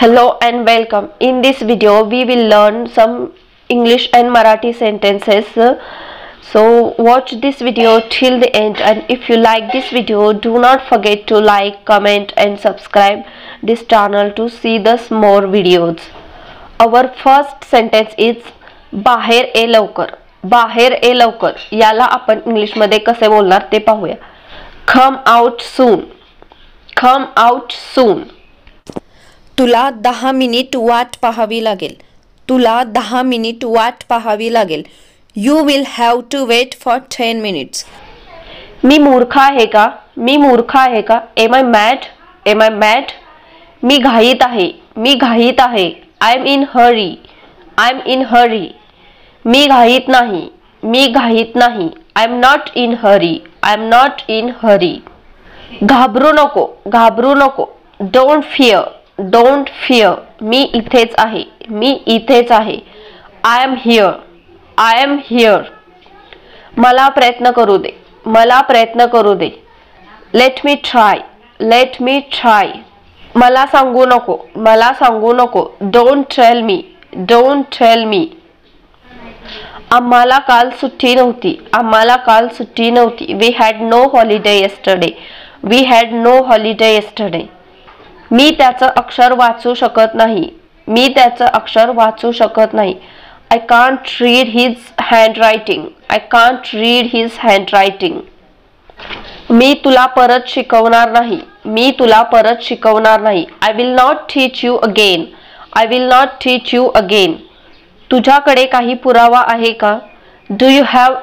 Hello and welcome. In this video we will learn some English and Marathi sentences. So watch this video till the end, and if you like this video do not forget to like, comment and subscribe this channel to see the more videos. Our first sentence is बाहेर ये लवकर. बाहेर ये लवकर याला आपण English मध्ये कसे बोलणार ते पाहूया. Come out soon. Come out soon. तुला 10 मिनिट वाट पाहावी लागेल. तुला 10 मिनिट वाट पाहावी लागेल. You will have to wait for 10 minutes. मी मूर्ख आहे का? मी मूर्ख आहे का? Am I mad? Am I mad? मी घाईत आहे. मी घाईत आहे. I am in hurry. I am in hurry. मी घाईत नाही. मी घाईत नाही. I am not in hurry. I am not in hurry. घाबरू नको. घाबरू नको. Don't fear. Don't fear. मी इथेच आहे. मी इथेच आहे. I am here. I am here. मला प्रयत्न करू दे. मला प्रयत्न करू दे. Let me try. Let me try. मला सांगू नको. मला सांगू नको. Don't tell me. Don't tell me. आम्हाला काल सुट्टी नव्हती. आम्हाला काल सुट्टी नव्हती. We had no holiday yesterday. We had no holiday yesterday. मी त्याचं अक्षर वाचू शकत नाही. मी त्याचं अक्षर वाचू शकत नाही. I can't read his handwriting. I can't read his handwriting. मी तुला परत शिकवणार नाही. मी तुला परत शिकवणार नाही. I will not teach you again. I will not teach you again. तुझ्याकडे काही पुरावा आहे का? Do you have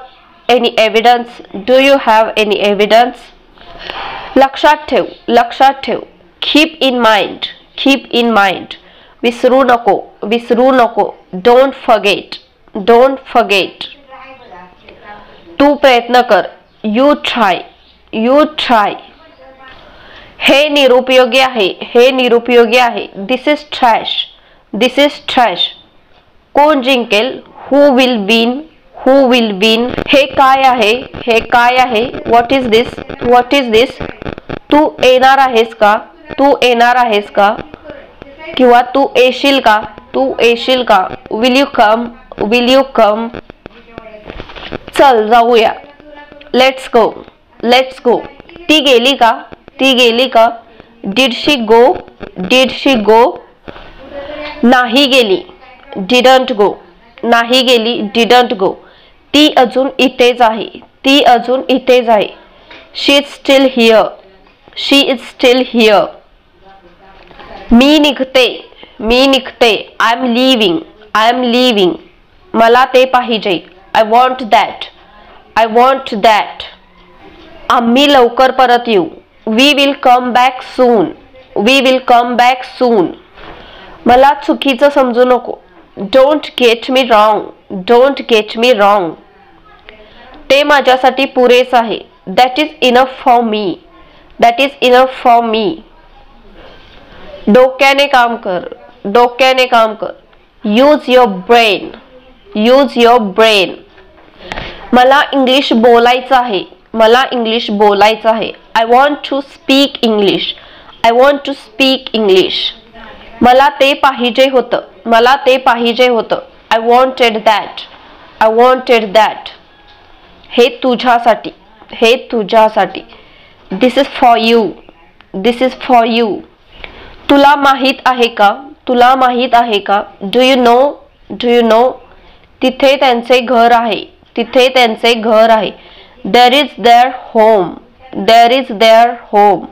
any evidence? Do you have any evidence? लक्षात ठेव. लक्षात ठेव. Keep in mind. Keep in mind. विसरू नको. विसरू नको. Don't forget. Don't forget. तू प्रयत्न कर. You try. You try. हे निरुपयोगी आहे. हे निरुपयोगी आहे. This is trash. This is trash. कोण जिंकेल? Who will win? Who will win? हे काय आहे? हे काय आहे? What is this? What is this? तू येणार आहेस का? तू येणार आहेस का? किंवा तू येशील का? तू येशील का? Will you come? Will you come? चल जाऊया. Let's go. Let's go. ती गेली का? ती गेली का? Did she go? Did she go? नाही गेली. Didn't go. नाही गेली. Didn't go. ती अजून इथेच आहे. ती अजून इथेच आहे. She is still here. She is still here. मी निघते. मी निघते. I am leaving. I am leaving. मला ते पाहिजे. I want that. I want that. आम्ही लवकर परत येऊ. We will come back soon. We will come back soon. मला चुकीचं समजू नको. Don't get me wrong. Don't get me wrong. ते माझ्यासाठी पुरेस आहे. That is enough for me. That is enough for me. डोक्याने काम कर. डोक्याने काम कर. Use your brain. Use your brain. मला इंग्लिश बोलायचं आहे. मला इंग्लिश बोलायचं आहे. I want to speak English. I want to speak English. मला ते पाहिजे होतं. मला ते पाहिजे होतं. I wanted that. I wanted that. हे तुझ्यासाठी. हे तुझ्यासाठी. This is for you. This is for you. तुला माहित आहे का? तुला माहित आहे का? Do you know? Do you know? तिथे त्यांचे घर आहे. तिथे त्यांचे घर आहे. There is their home. There is their home.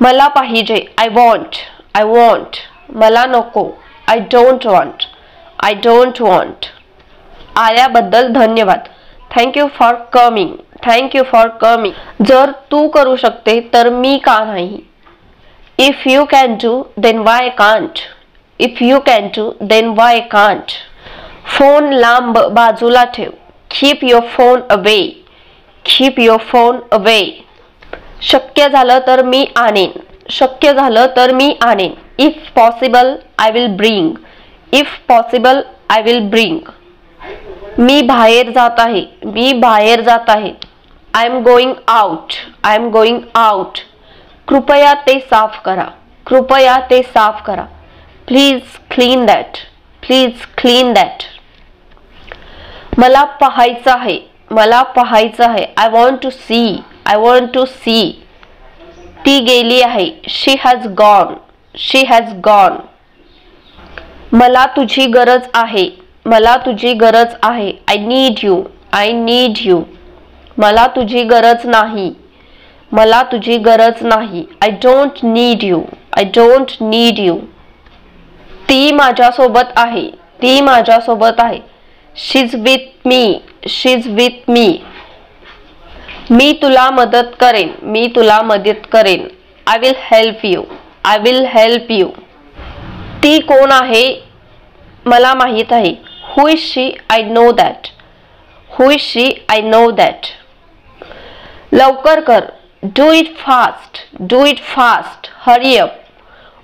मला पाहिजे. I want. I want. मला नको. I don't want. I don't want. आल्याबद्दल धन्यवाद. Thank you for coming. Thank you for coming. जर तू करू शकते तर मी का नाही? If you can do, then why can't? If you can do, then why can't? Phone लांब बाजूला ठेव. Keep your phone away. Keep your phone away. शक्य झालं तर मी आणेन. शक्य झालं तर मी आणेन. If possible, I will bring. If possible, I will bring. मी बाहेर जात आहे. मी बाहेर जात आहे. I am going out. I am going out. कृपया ते साफ करा. कृपया ते साफ करा. Please clean that. Please clean that. मला पाहायचं आहे. मला पाहायचं आहे. I want to see. I want to see. ती गेली आहे. She has gone. She has gone. मला तुझी गरज आहे. मला तुझी गरज आहे. I need you. I need you. मला तुझी गरज नाही. मला तुझी गरज नाही. I don't need you. I don't need you. ती माझ्यासोबत आहे. ती माझ्यासोबत आहे. She's with me. She's with me. मी तुला मदत करेन. मी तुला मदत करेन. I will help you. I will help you. ती कोण आहे? मला माहित आहे. Who is she? I know that. Who is she? I know that. लवकर कर. Do it fast. Do it fast. Hurry up.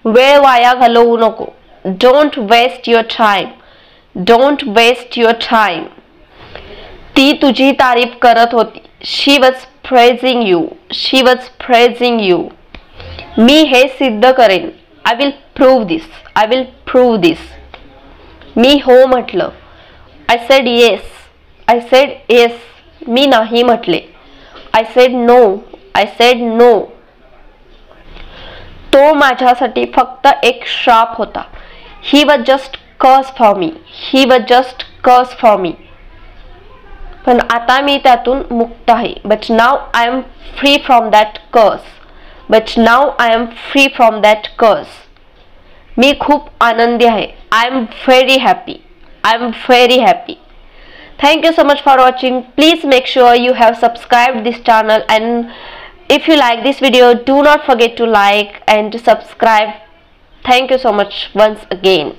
वेळ वाया घालवू नको. Don't waste your time. Don't waste your time. ती तुझी तारीफ करत होती. She was praising you. She was praising you. मी हे सिद्ध करेन. I will prove this. I will prove this. मी हो म्हटलं. I said yes. I said yes. मी नाही म्हटले. I said no. I said no. तो माझ्यासाठी फक्त एक श्राप होता. He was just curse for me. He was just curse for me. पण आता मी त्यातून मुक्त आहे. But now I am free from that curse. But now I am free from that curse. मी खूप आनंदी आहे. I am very happy. I am very happy. Thank you so much for watching. Please make sure you have subscribed this channel, and if you like this video, do not forget to like and subscribe. Thank you so much once again.